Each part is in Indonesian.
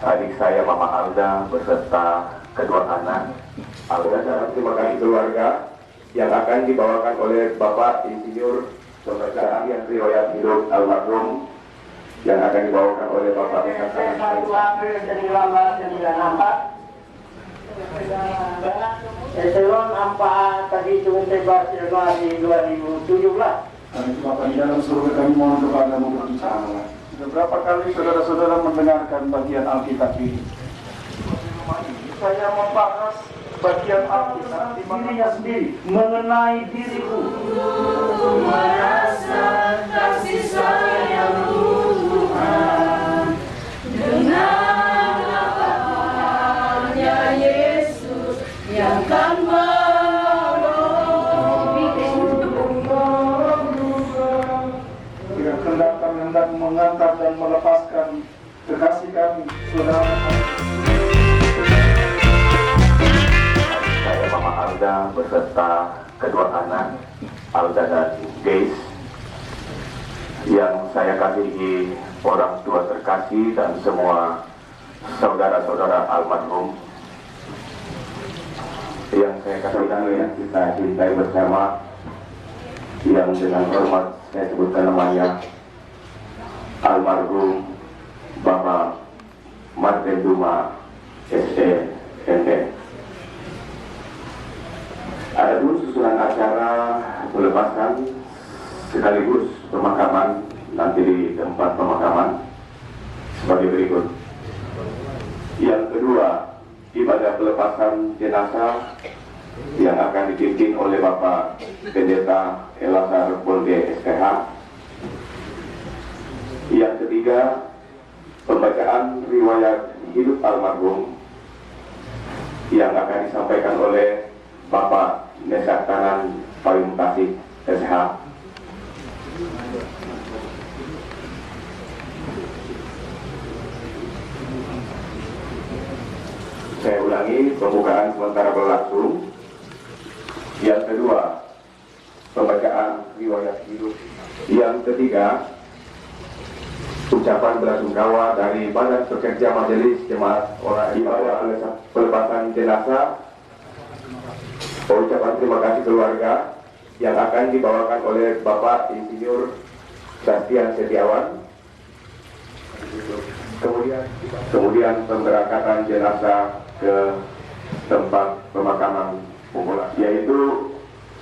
adik saya Mama Alda beserta kedua anak Alda dan terima kasih keluarga yang akan dibawakan oleh Bapak Insinyur pembacaan yang riwayat hidup almarhum yang akan dibawakan oleh Bapak Insinyur 1 April 1994 Eselon 4 terhitung bebas Januari 2017. Kami Bapa di dalam surga, kami mohon kepadamu berbicara. Beberapa kali saudara-saudara mendengarkan bagian Alkitab ini. Saya membahas bagian Alkitab di dirinya sendiri, mengenai diriku. Merasa kasih sayangmu Tuhan, dengan lapangnya Yesus yang kan hendak mengantar dan melepaskan kekasih kami, saudara. saya Mama Alda beserta kedua anak Alda dan Geis yang saya kasihi orang tua terkasih dan semua saudara-saudara almarhum yang saya kasihi dan yang kita cintai bersama, yang dengan hormat saya sebutkan namanya almarhum Bapak Martin Duma SE. Ada pun susunan acara pelepasan sekaligus pemakaman nanti di tempat pemakaman sebagai berikut. Yang kedua, ibadah pelepasan jenazah yang akan dipimpin oleh Bapak Pendeta Elazar Bolge SPH. Yang ketiga, pembacaan riwayat hidup almarhum yang akan disampaikan oleh Bapak Nesak Tanan Payung Tasik SH. Saya ulangi, pembukaan sementara berlangsung. Yang kedua, pembacaan riwayat hidup. Yang ketiga, ucapan belasungkawa dari Badan Pekerja Majelis Jemaat Orang Ibadah Pelepasan Jenazah. Ucapan terima kasih keluarga yang akan dibawakan oleh Bapak Insinyur Sastian Setiawan. Kemudian pemberangkatan jenazah ke tempat pemakaman Punggolan, yaitu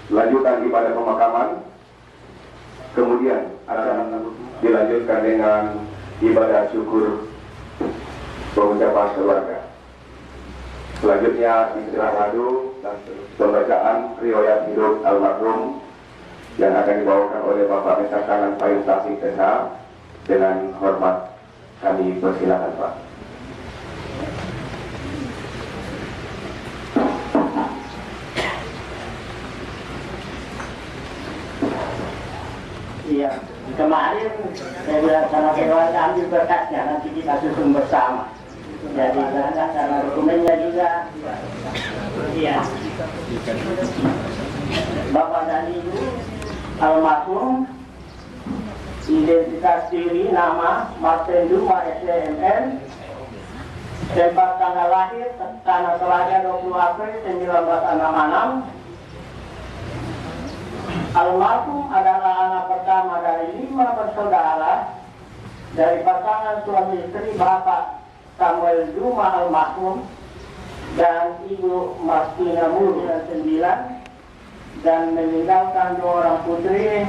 lanjutan ibadah pemakaman. Kemudian akan dilanjutkan dengan ibadah syukur pengucapan keluarga. Selanjutnya istilah madu dan pembacaan riwayat hidup almarhum yang akan dibawakan oleh Bapak Nesak Tanan Payung Tasik SH. Dengan hormat kami persilakan Pak. Iya, kemarin saya bilang sama keluarga ambil berkasnya, nanti kita susun bersama. Jadi karena dokumennya juga. Iya. Bapak dan Ibu almarhum, identitas diri nama Martin Duma SDMN, tempat tanggal lahir tanah Selaga 20 April 1966. Almarhum adalah anak pertama dari 5 bersaudara dari pasangan suami istri Bapak Samuel Duma almarhum dan Ibu Martina Muru 9, dan meninggalkan 2 orang putri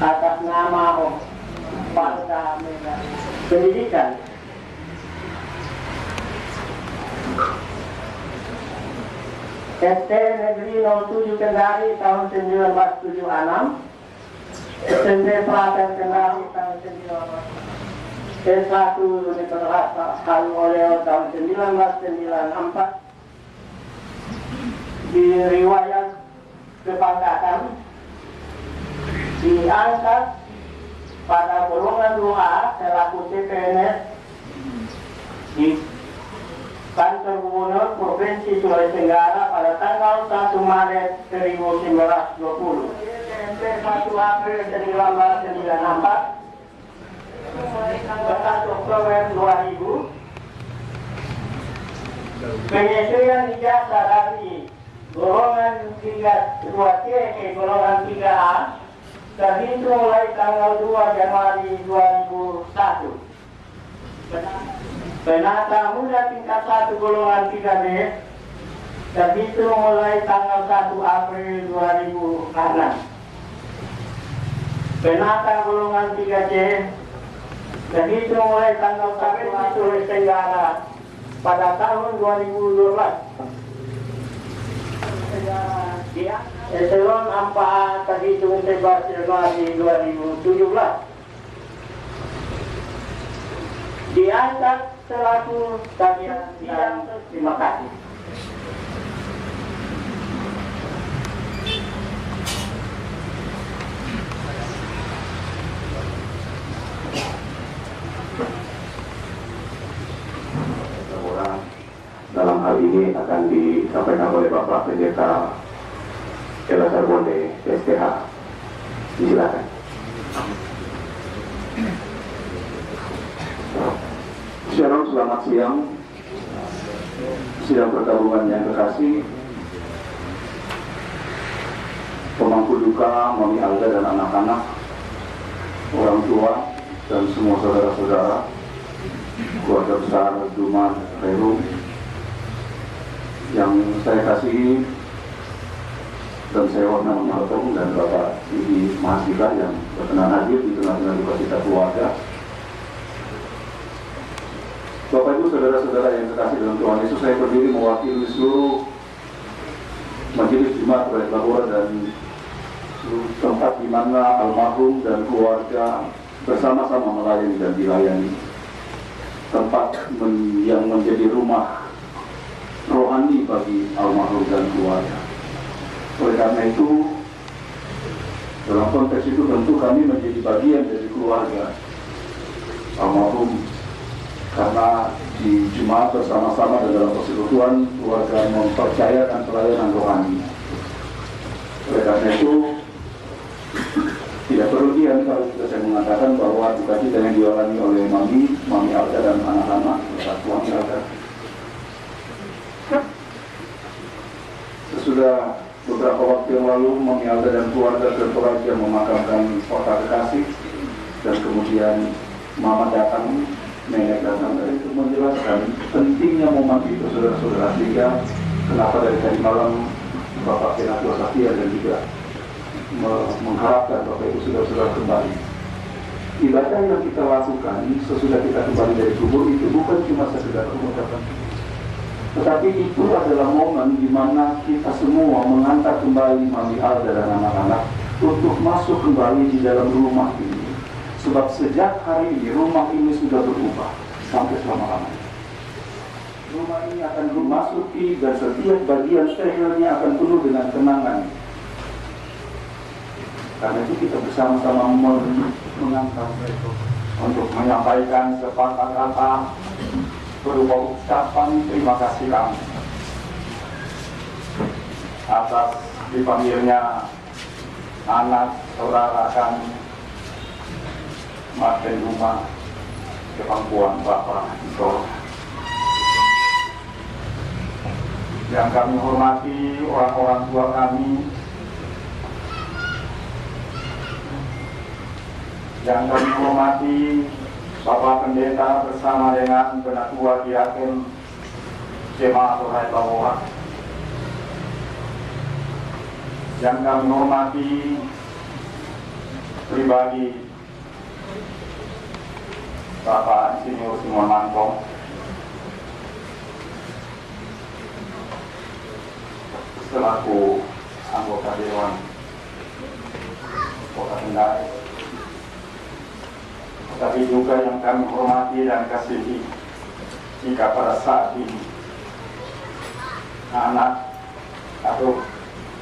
atas nama Parda Pendidikan. ST Negeri 07 Kendari tahun 1976, SMP Praten Kendari tahun 1976, S1 Universitas Haloleo tahun 1994, di riwayat kebanggaan diangkat pada golongan 2A selaku CPNS di Kantor Gubernur Provinsi Sulawesi Tenggara pada tanggal 1 Maret 1920. SMP 1 April 1994, 1 Oktober 2000, Penyesuaian ijazah dari golongan 2C ke golongan 3A terhitung mulai tanggal 2 Januari 2001. Penata muda tingkat 1 golongan 3B terhitung mulai tanggal 1 April 2006. Penata golongan 3C terhitung mulai tanggal 1 April Tenggara pada tahun 2012. Eselon 4 terhitung 11 Januari 2017. Diangkat selaku bagian dan terima kasih. Dalam hal ini akan disampaikan oleh Bapak Pendeta Elazar Bonde, STH. Silakan. Shalom, selamat siang. Sidang pergabungan yang kekasih, pemangku duka, Mami Alda dan anak-anak, orang tua, dan semua saudara-saudara, keluarga besar Duman Rerum yang saya kasihi dan saya hormati Malcolm dan Bapak Ibu mahasiswa yang berkenan hadir di tengah-tengah duka cita keluarga. Bapak Ibu, saudara-saudara yang terkasih dalam Tuhan Yesus, saya berdiri mewakili seluruh majelis Jemaat Proyek Labora dan seluruh tempat di mana almarhum dan keluarga bersama-sama melayani dan dilayani. Tempat yang menjadi rumah rohani bagi almarhum dan keluarga. Oleh karena itu, dalam konteks itu tentu kami menjadi bagian dari keluarga almarhum, karena di jemaat bersama-sama dan dalam persekutuan keluarga mempercayakan pelayanan rohani. Oleh karena itu, tidak perlu diam kalau juga saya mengatakan bahwa duka cita yang dialami oleh Mami Alda dan anak-anak, Mami Alda. Sesudah beberapa waktu yang lalu, Mami Alda dan keluarga ke Toraja memakamkan kota kekasih, dan kemudian Mama datang, nenek datang untuk menjelaskan pentingnya momen itu, saudara-saudara, sehingga kenapa dari tadi malam Bapak Senator Satya dan juga mengharapkan Bapak Ibu saudara-saudara kembali. Ibadah yang kita lakukan sesudah kita kembali dari kubur itu bukan cuma sekedar pengucapan, tetapi itu adalah momen di mana kita semua mengantar kembali Mami Alda dan anak-anak untuk masuk kembali di dalam rumah ini. Sebab sejak hari ini rumah ini sudah berubah sampai selama-lamanya. Rumah ini akan dimasuki dan setiap bagian sterilnya akan penuh dengan kenangan. Karena itu kita bersama-sama mengangkat untuk menyampaikan sepatah kata berupa ucapan terima kasih kami atas dipanggilnya anak saudara kami Martin Rumah ke pangkuan Bapak Ito. Yang kami hormati orang-orang tua kami, yang kami hormati Bapak Pendeta bersama dengan Penatua Diaken Jemaat Proyek Labora. Yang kami hormati pribadi Bapak Insinyur Simon Mantong, selaku anggota Dewan Kota Kendari, tetapi juga yang kami hormati dan kasihi jika pada saat ini anak atau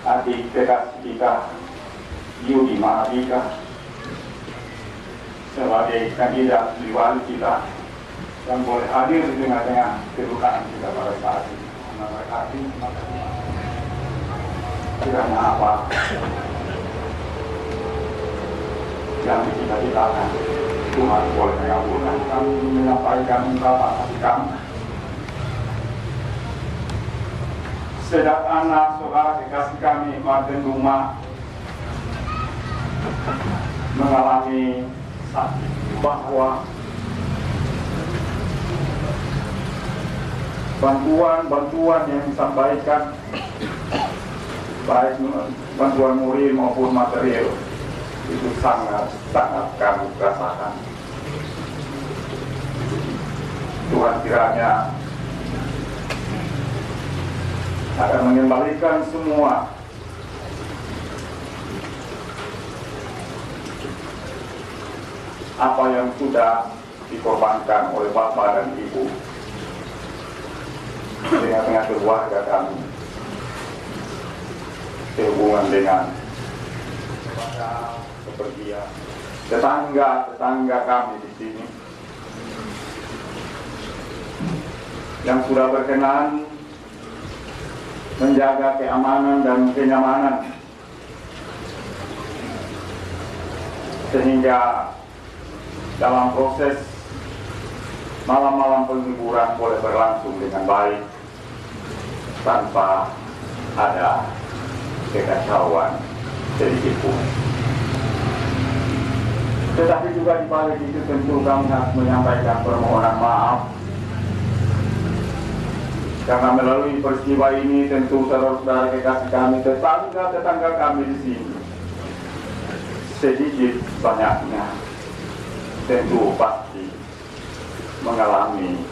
adik kekasih kita Yudi Mahardika sebagai kandidat wali kita yang boleh hadir di tengah-tengah kedukaan kita pada saat ini. Memberkati, kiranya apa yang dicita-citakan Tuhan boleh mengabulkan. Kami menyampaikan ungkapan kasih kami sedang anak saudara kekasih kami Martin Luma mengalami sakit, bahwa bantuan yang disampaikan baik bantuan moral maupun material itu sangat kami rasakan. Tuhan kiranya akan mengembalikan semua apa yang sudah dikorbankan oleh Bapak dan Ibu dengan keluarga kami, sehubungan dengan kepergian tetangga kami di sini yang sudah berkenan menjaga keamanan dan kenyamanan sehingga dalam proses malam-malam penghiburan boleh berlangsung dengan baik tanpa ada kekacauan sedikit pun. Tetapi juga di balik itu tentu kami harus menyampaikan permohonan maaf karena melalui peristiwa ini tentu saudara-saudara kekasih kami, tetangga kami di sini sedikit banyaknya tentu pasti mengalami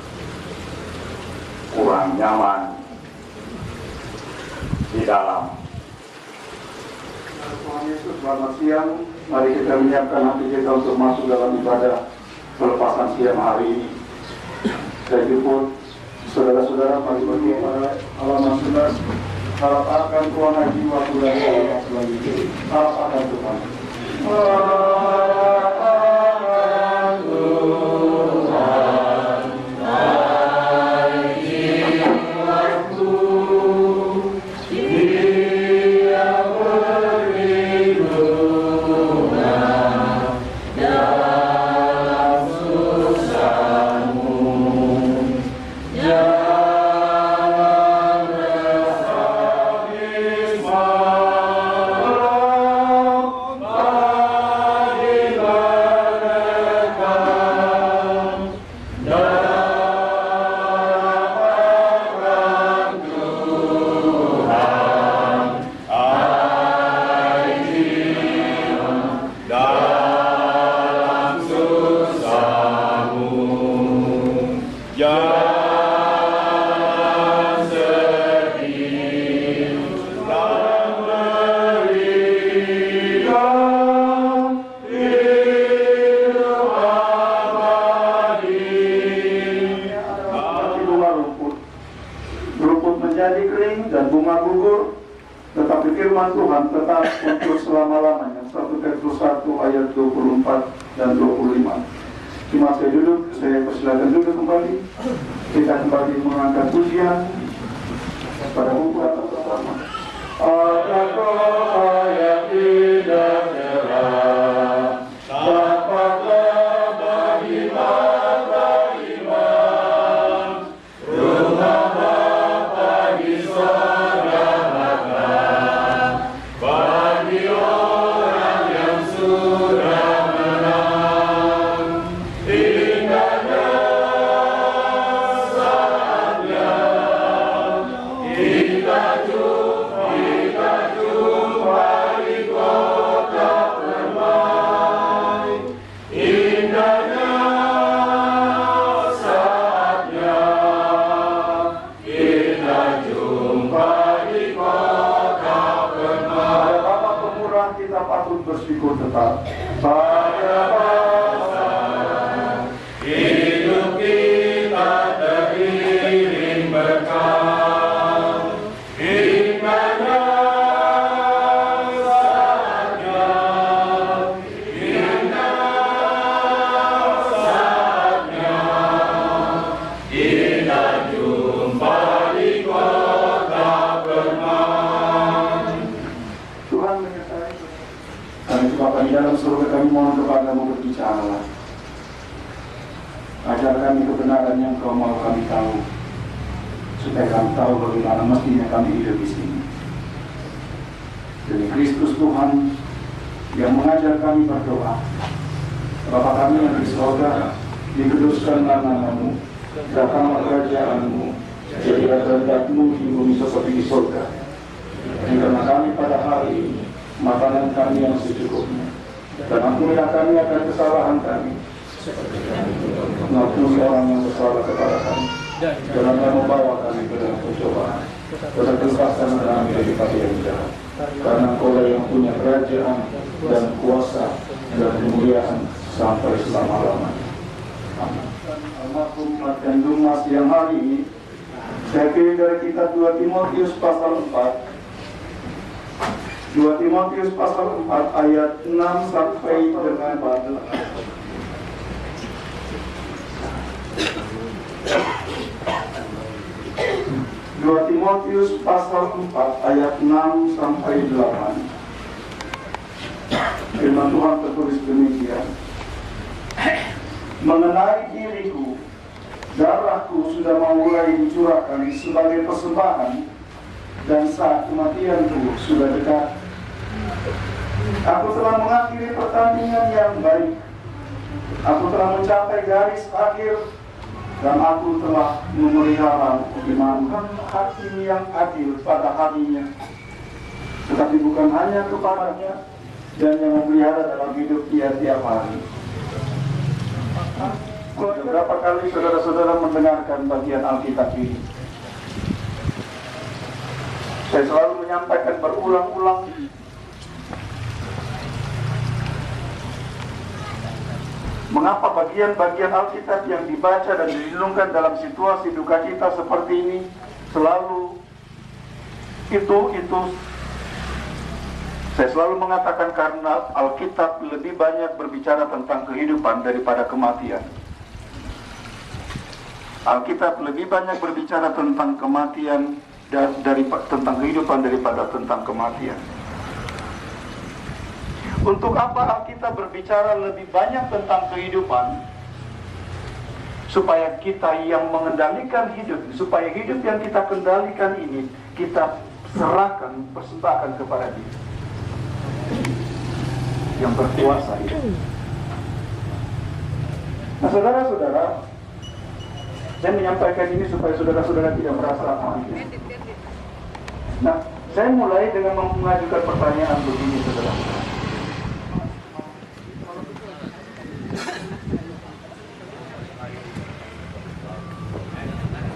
kurang nyaman di dalam. Tuhan Yesus, selamat siang. Mari kita menyiapkan hati kita untuk masuk dalam ibadah pelepasan siang hari ini. Saya jemput saudara-saudara, mari berdua pada halaman 11. Harap akan kuasa jiwa Tuhan selanjutnya. Harap akan Tuhan. Menjadi kering dan bunga gugur, tetapi firman Tuhan tetap untuk selama-lamanya. 1 Petrus 1 ayat 24 dan 25. Cuma saya duduk, saya persilakan duduk kembali. Kita kembali mengangkat pujian pada buku atas pertama. Ada kota yang indah cerah, tampaklah bagi mata iman, rumah Bapa di sorga Bapa, bagi orang yang sudah menang, indahnya saatnya kita jumpa di kota permai. Indahnya saatnya kita jumpa di kota permai. Bapak Pemurah, kita patut bersyukur tetap pada masa hidup kita teriring berkah. Indahnya saatnya kita jumpa di kota permai. Tuhan menyertai kami, Bapa di dalam surga, kami mohon kepadamu berbicara. Ajar kami kebenaran yang Kau mau kami tahu, supaya kami tahu bagaimana mestinya kami hidup di sini. Demi Kristus Tuhan yang mengajar kami berdoa, Bapa kami yang di surga, dikuduskanlah nama-Mu, datanglah kerajaan-Mu, jadilah kehendak-Mu di bumi seperti di surga. Berikanlah kami pada hari ini makanan kami yang secukupnya, dan ampunilah kami akan kesalahan kami, maupun orang yang bersalah kepada kami. Janganlah membawa kami ke dalam pencobaan, tetapi lepaskan kami daripada yang jahat. Karena Engkau yang punya kerajaan dan kuasa dan kemuliaan sampai selama-lamanya. Amin. Almarhum dan Dumas yang hari ini saya pilih dari kitab 2 Timotius pasal 4. 2 Timotius pasal 4 ayat 6 sampai dengan 14. 2 Timotius pasal 4 ayat 6 sampai 8. Firman Tuhan tertulis demikian. Mengenai diriku, darahku sudah mulai dicurahkan sebagai persembahan, dan saat kematianku sudah dekat. Aku telah mengakhiri pertandingan yang baik. Aku telah mencapai garis akhir, dan aku telah memelihara iman. Hakim yang adil pada harinya, tetapi bukan hanya kepadanya, dan yang memelihara dalam hidup dia tiap hari. Beberapa kali saudara-saudara mendengarkan bagian Alkitab ini, saya selalu menyampaikan berulang-ulang, mengapa bagian-bagian Alkitab yang dibaca dan direnungkan dalam situasi duka cita seperti ini selalu itu saya selalu mengatakan karena Alkitab lebih banyak berbicara tentang kehidupan daripada kematian. Alkitab lebih banyak berbicara tentang kematian dan tentang kehidupan daripada tentang kematian. Untuk apa Alkitab berbicara lebih banyak tentang kehidupan? Supaya kita yang mengendalikan hidup, supaya hidup yang kita kendalikan ini kita serahkan, persembahkan kepada Dia yang berkuasa itu. Nah, saudara-saudara, saya menyampaikan ini supaya saudara-saudara tidak merasa malu. Nah, saya mulai dengan mengajukan pertanyaan begini, saudara.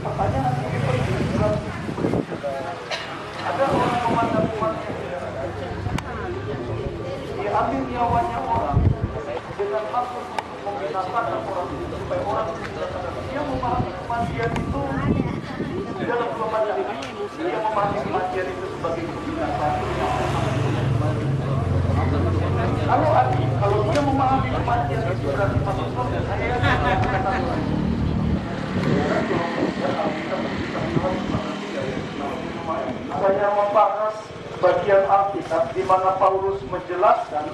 Pertanyaan ada orang memandang Tuhan diambil nyawanya orang dengan maksud membinasakan orang itu supaya orang dia memahami kematian itu di dalam kelemahan ini, dia memahami kematian itu sebagai kebinasaan. Kalau dia memahami kematian itu berarti masuk surga, saya saya membahas bagian Alkitab di mana Paulus menjelaskan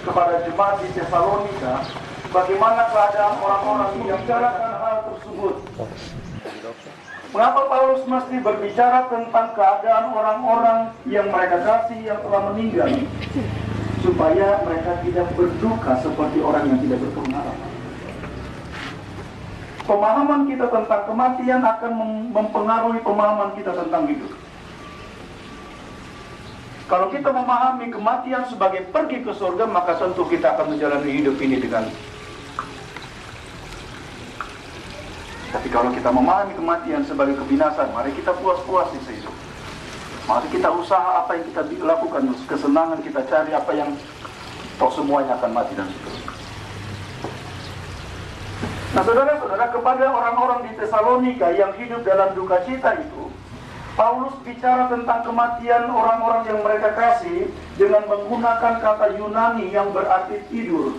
kepada jemaat di Tesalonika bagaimana keadaan orang-orang yang membicarakan hal tersebut. Mengapa Paulus mesti berbicara tentang keadaan orang-orang yang mereka kasih yang telah meninggal, supaya mereka tidak berduka seperti orang yang tidak berpengalaman. Pemahaman kita tentang kematian akan mempengaruhi pemahaman kita tentang hidup. Kalau kita memahami kematian sebagai pergi ke surga, maka tentu kita akan menjalani hidup ini dengan. Tapi kalau kita memahami kematian sebagai kebinasaan, mari kita puas-puas di sehidup. Mari kita usaha apa yang kita lakukan, kesenangan kita cari apa yang toh semuanya akan mati dan seterusnya. Nah, saudara-saudara, kepada orang-orang di Tesalonika yang hidup dalam duka cita itu, Paulus bicara tentang kematian orang-orang yang mereka kasih dengan menggunakan kata Yunani yang berarti tidur.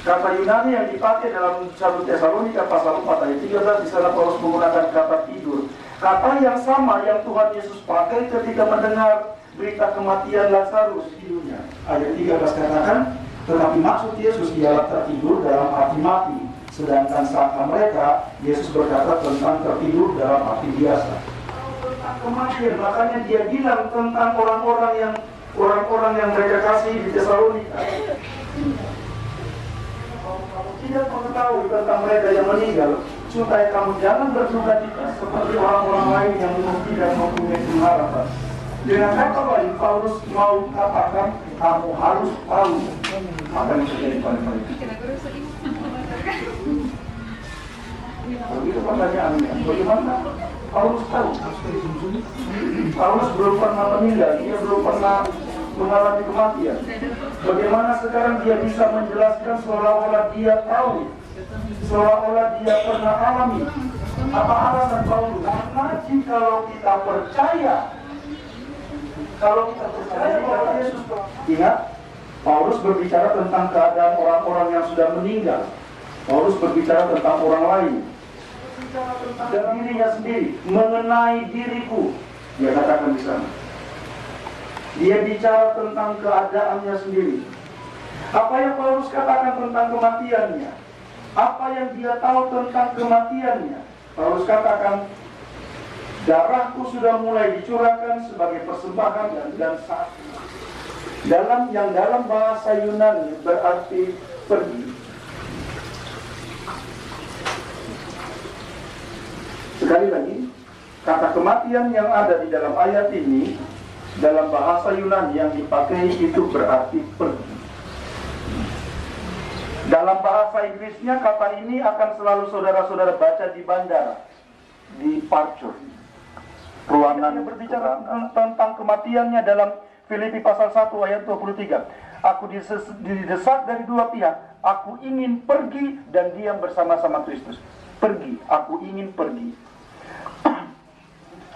Kata Yunani yang dipakai dalam 1 Tesalonika pasal 4 ayat 13, di sana Paulus menggunakan kata tidur. Kata yang sama yang Tuhan Yesus pakai ketika mendengar berita kematian Lazarus di dunia. Ayat 13 katakan, tetapi maksud Yesus ialah tertidur dalam arti mati, Sedangkan saat mereka, Yesus berkata tentang tertidur dalam api biasa. Tentang kematian, makanya dia bilang tentang orang-orang yang mereka kasih di Tesalonika. Kamu tidak mengetahui tentang mereka yang meninggal, supaya kamu jangan berduka cita seperti orang-orang lain yang tidak mempunyai pengharapan. Dengan kata lain, Paulus mau katakan, kamu harus tahu apa yang terjadi pada mereka. Begitu pertanyaannya, bagaimana Paulus tahu? Paulus belum pernah meninggal, dia belum pernah mengalami kematian. Bagaimana sekarang dia bisa menjelaskan seolah-olah dia tahu, seolah-olah dia pernah alami? Apa alasan Paulus? Karena jikalau kita percaya bahwa Yesus, ingat, Paulus berbicara tentang keadaan orang-orang yang sudah meninggal. Paulus berbicara tentang orang lain dan dirinya sendiri, mengenai diriku, dia katakan di sana. Dia bicara tentang keadaannya sendiri. Apa yang Paulus katakan tentang kematiannya? Apa yang dia tahu tentang kematiannya? Paulus katakan, darahku sudah mulai dicurahkan sebagai persembahan dan saat. Dalam bahasa Yunani berarti pergi. Sekali lagi, kata kematian yang ada di dalam ayat ini dalam bahasa Yunani yang dipakai itu berarti pergi. Dalam bahasa Inggrisnya kata ini akan selalu saudara-saudara baca di bandara, di departure. Ruangan yang berbicara tentang kematiannya dalam Filipi pasal 1 ayat 23. Aku didesak dari dua pihak. Aku ingin pergi dan diam bersama-sama Kristus. Pergi, aku ingin pergi.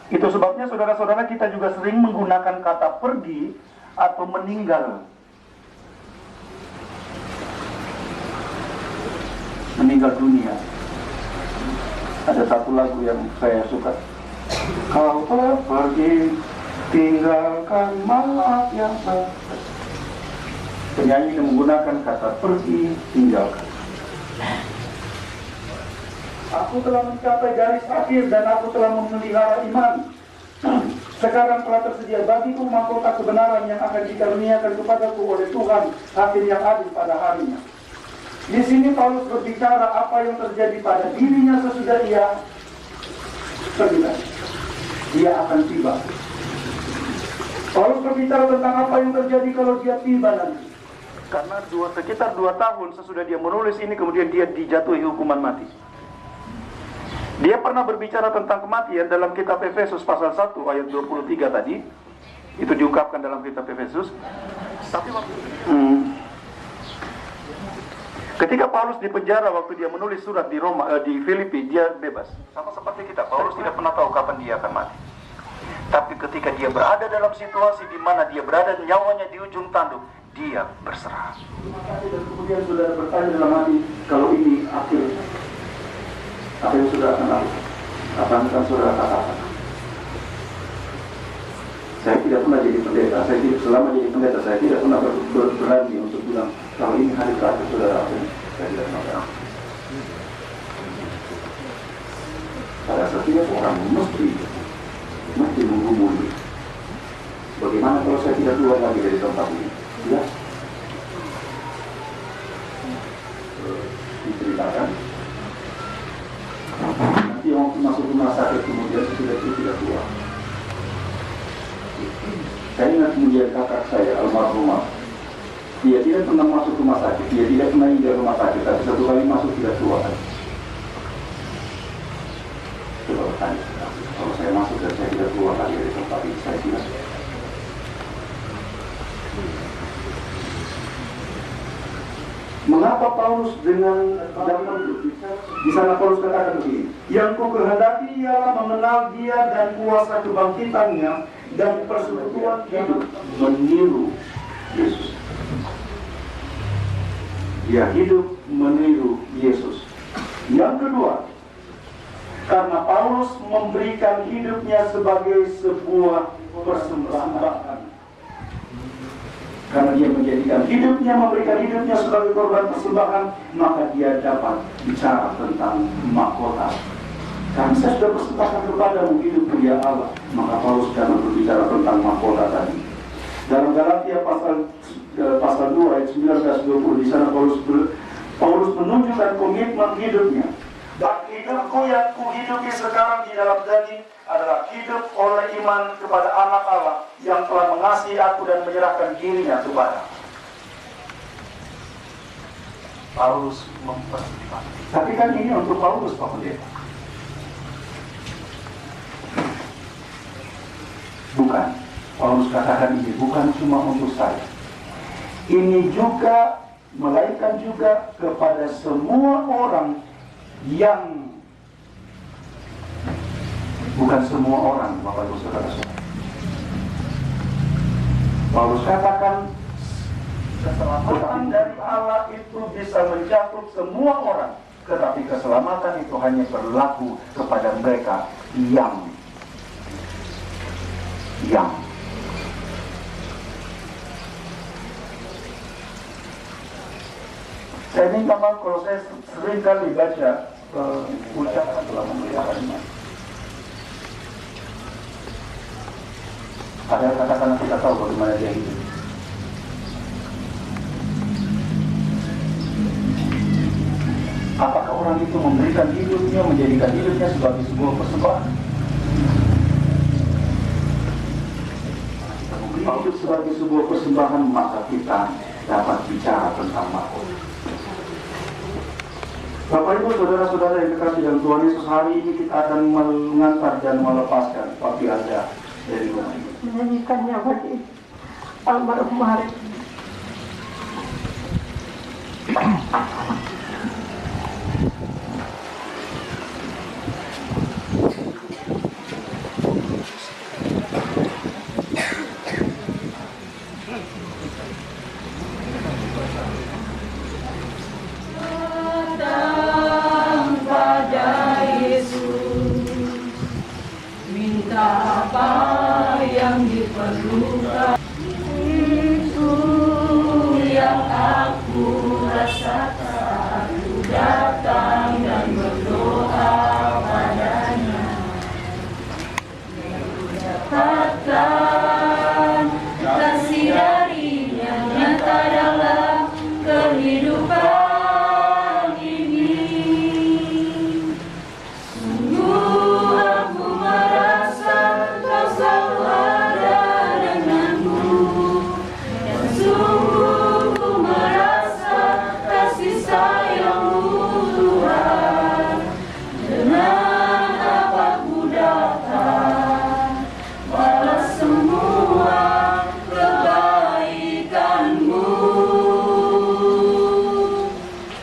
Itu sebabnya saudara-saudara kita juga sering menggunakan kata pergi atau meninggal. Meninggal dunia. Ada satu lagu yang saya suka. Kau telah pergi, tinggalkan maaf yang baik. Penyanyi menggunakan kata pergi, tinggalkan. Aku telah mencapai garis akhir dan aku telah memelihara iman. Sekarang telah tersedia bagiku mahkota kebenaran yang akan dikaruniakan kepadaku oleh Tuhan, hakim yang adil pada harinya. Di sini Paulus berbicara apa yang terjadi pada dirinya sesudah ia pergi. Dia akan tiba. Paulus berbicara tentang apa yang terjadi kalau dia tiba nanti. Karena sekitar 2 tahun sesudah dia menulis ini, kemudian dia dijatuhi hukuman mati. Dia pernah berbicara tentang kematian dalam kitab Efesus pasal 1 ayat 23 tadi. Itu diungkapkan dalam kitab Efesus. Tapi ketika Paulus di penjara waktu dia menulis surat di Filipi, dia bebas. Sama seperti kita, Paulus tidak pernah tahu kapan dia akan mati. Tapi ketika dia berada dalam situasi di mana dia berada nyawanya di ujung tanduk, dia berserah. Dan kemudian saudara bertanya dalam hati, kalau ini akhir, apa yang saudara akan lakukan? Apa yang akan saudara katakan? Saya tidak pernah jadi pendeta. Selama jadi pendeta, saya tidak pernah berani untuk bilang, kalau ini hari terakhir saudara, saya tidak pernah. Pada setiap orang mesti menghubungi. Bagaimana kalau saya tidak keluar lagi dari tempat ini? Ya, diceritakan. Nanti waktu masuk rumah sakit kemudian sudah tidak keluar. Saya ingat kemudian kakak saya almarhumah. Dia tidak pernah masuk rumah sakit, dia tidak pernah injak rumah sakit, tapi satu kali masuk tidak keluar. Coba bertanya, kalau saya masuk dan saya tidak keluar lagi dari tempat ini, saya tidak. Mengapa Paulus dengan zaman di sana Paulus katakan begini, yang ku kehendaki ialah mengenal dia dan kuasa kebangkitannya dan persekutuan hidup meniru Yesus. Dia hidup meniru Yesus. Yang kedua, karena Paulus memberikan hidupnya sebagai sebuah persembahan. Karena dia menjadikan hidupnya, memberikan hidupnya sebagai korban persembahan, maka dia dapat bicara tentang mahkota. Karena saya sudah persembahkan kepadamu hidupku ya Allah, maka Paulus sedang berbicara tentang mahkota tadi. Dalam Galatia pasal 2 ayat 19-20, di sana Paulus menunjukkan komitmen hidupnya. Dan hidupku yang kuhidupi sekarang di dalam daging adalah hidup oleh iman kepada anak Allah yang telah mengasihi aku dan menyerahkan dirinya kepada. Paulus mempersembahkan. Tapi kan ini untuk Paulus, Pak Pendeta. Bukan. Paulus katakan ini bukan cuma untuk saya. Ini juga, melainkan juga kepada semua orang yang, bukan semua orang, Bapak Ibu Saudara-saudara. Paulus katakan keselamatan dari Allah itu bisa mencakup semua orang, tetapi keselamatan itu hanya berlaku kepada mereka yang saya minta maaf kalau saya sering kali baca ucapan dalam memberitakan iman. Padahal katakan kita tahu bagaimana dia hidup. Apakah orang itu memberikan hidupnya, menjadikan hidupnya sebagai sebuah persembahan? Kita memberi hidup sebagai sebuah persembahan, maka kita dapat bicara tentang mahkota. Bapak Ibu Saudara-saudara yang dikasihi dalam Tuhan Yesus, hari ini kita akan mengantar dan melepaskan papi Anda dari rumah ini. Menyanyikannya bagi almarhum Marek. Apa yang diperlukan itu yang aku rasakan, aku datang dan berdoa padanya, dapatkan kasih darinya nyata dalam kehidupan ini. Sungguh aku merasa kau selalu ada denganku, dan sungguh ku merasa kasih sayangmu Tuhan. Dengan apa ku dapat balas semua kebaikanmu.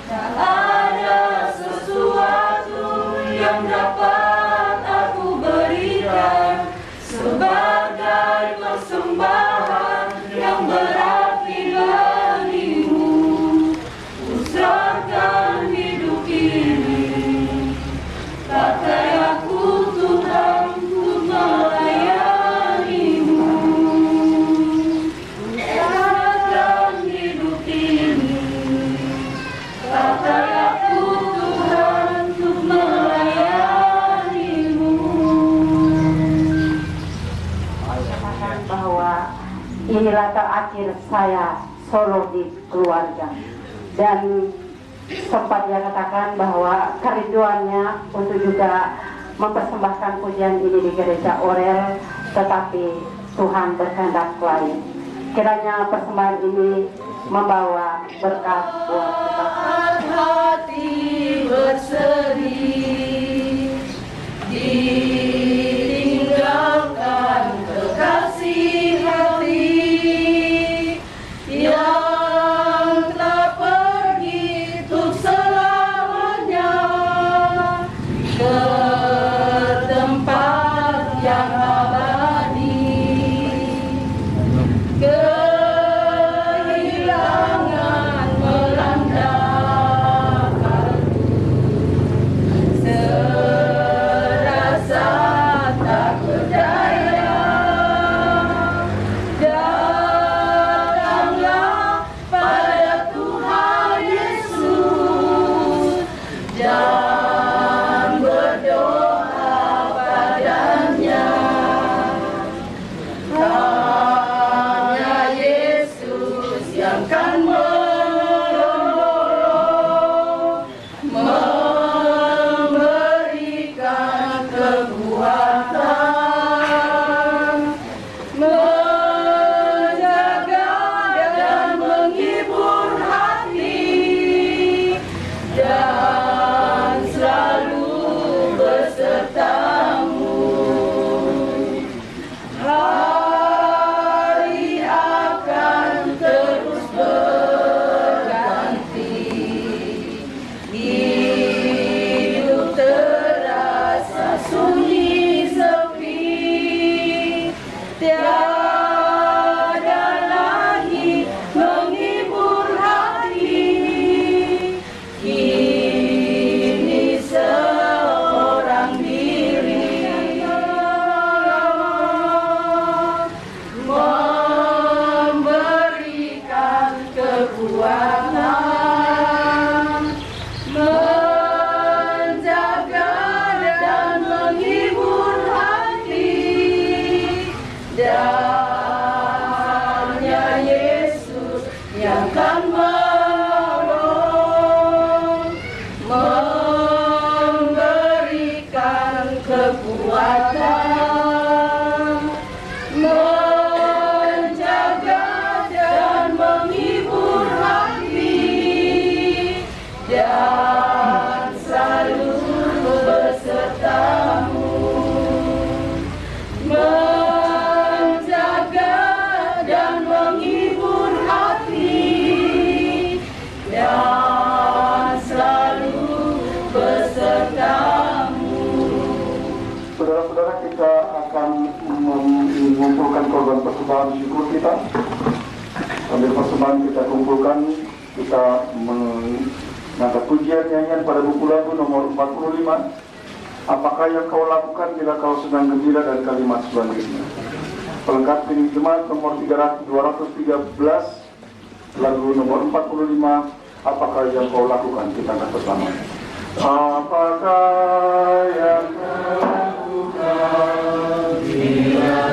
Tak ada sesuatu yang dapat aku berikan sebagai persembahan yang berarti bagimu. Ku serahkan hidup ini, pakai aku Tuhan untuk melayanimu. Ku serahkan hidup ini, pakai aku Tuhan untuk melayanimu. Katakan bahwa inilah terakhir saya solo di keluarga, dan sempat dia katakan bahwa kerinduannya untuk juga mempersembahkan pujian ini di gereja Orel, tetapi Tuhan berkehendak lain. Kiranya persembahan ini membawa berkat buat kita. Hati bersedih ditinggalkan kekasih hati yang telah pergi untuk selamanya ke tempat yang abadi. Kehilangan melanda kalbu, datang menjaga dan menghibur hati dan selalu besertamu, menjaga dan menghibur hati dan selalu besertamu. Saudara-saudara, kita akan mengumpulkan korban persembahan syukur kita. Sambil persembahan kita kumpulkan, kita mengangkat pujian nyanyian pada buku lagu nomor 45. Apakah yang kau lakukan bila kau sedang gembira, dan kalimat selanjutnya. Pelengkap ini jemaat nomor 213, lagu nomor 45. Apakah yang kau lakukan? Kita akan bersama. Apakah yang kau lakukan bila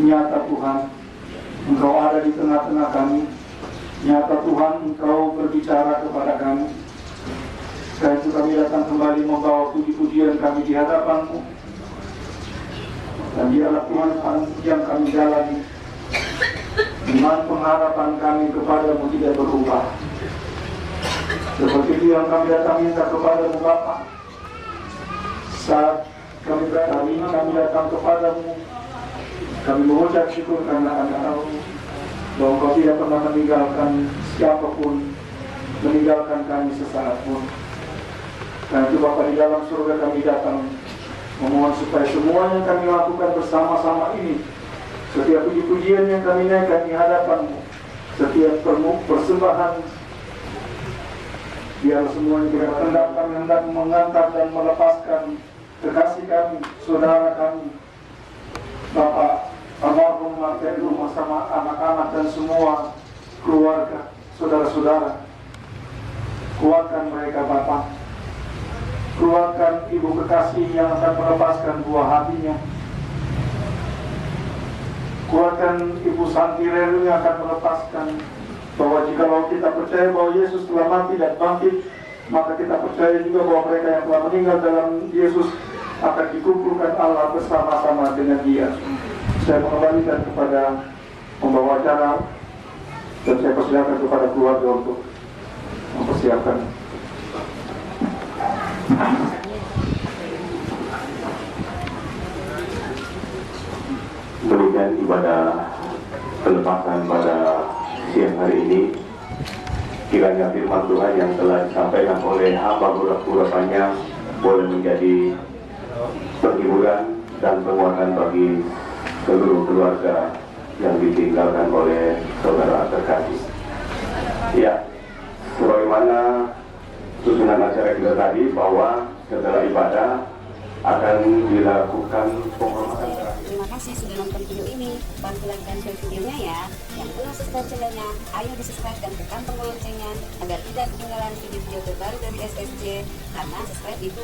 nyata Tuhan, Engkau ada di tengah-tengah kami. Nyata Tuhan, Engkau berbicara kepada kami. Sekarang itu kami datang kembali membawa puji-pujian kami di hadapan-Mu. Dan dialah Tuhan yang kami jalani. Iman pengharapan kami kepadamu tidak berubah. Seperti itu yang kami datang minta kepadamu Bapa. Saat kami berada ini, kami datang kepadamu. Kami mengucap syukur karena kami tahu bahwa Engkau tidak pernah meninggalkan siapapun, meninggalkan kami sesaat pun. Dan itu Bapa, di dalam surga kami datang memohon supaya semua yang kami lakukan bersama-sama ini, setiap puji-pujian yang kami naikkan di hadapan-Mu, setiap persembahan, biar semuanya tidak hendak mengantar dan melepaskan kekasih kami, saudara kami, Bapak almarhum Martelu bersama anak-anak dan semua keluarga, saudara-saudara. Kuatkan mereka Bapak. Kuatkan ibu kekasih yang akan melepaskan buah hatinya. Kuatkan ibu Santi Relu yang akan melepaskan, bahwa jikalau kita percaya bahwa Yesus telah mati dan bangkit, maka kita percaya juga bahwa mereka yang telah meninggal dalam Yesus akan dikumpulkan Allah bersama-sama dengan Dia. Saya mengembalikan kepada pembawa acara dan saya persilakan kepada keluarga untuk mempersiapkan. Demikian ibadah pelepasan pada siang hari ini. Kiranya firman Tuhan yang telah disampaikan oleh hamba huruf-hurufnya boleh menjadi penghiburan dan penguatan bagi seluruh keluarga yang ditinggalkan oleh saudara terkasih. Ya, sebagaimana susunan acara kita tadi, bahwa setelah ibadah akan dilakukan penghormatan terakhir. Terima kasih sudah nonton video ini. Bantu like dan share videonya ya. Yang belum subscribe channelnya, ayo di subscribe dan tekan tombol loncengnya agar tidak ketinggalan video-video terbaru dari SSJ. Karena subscribe itu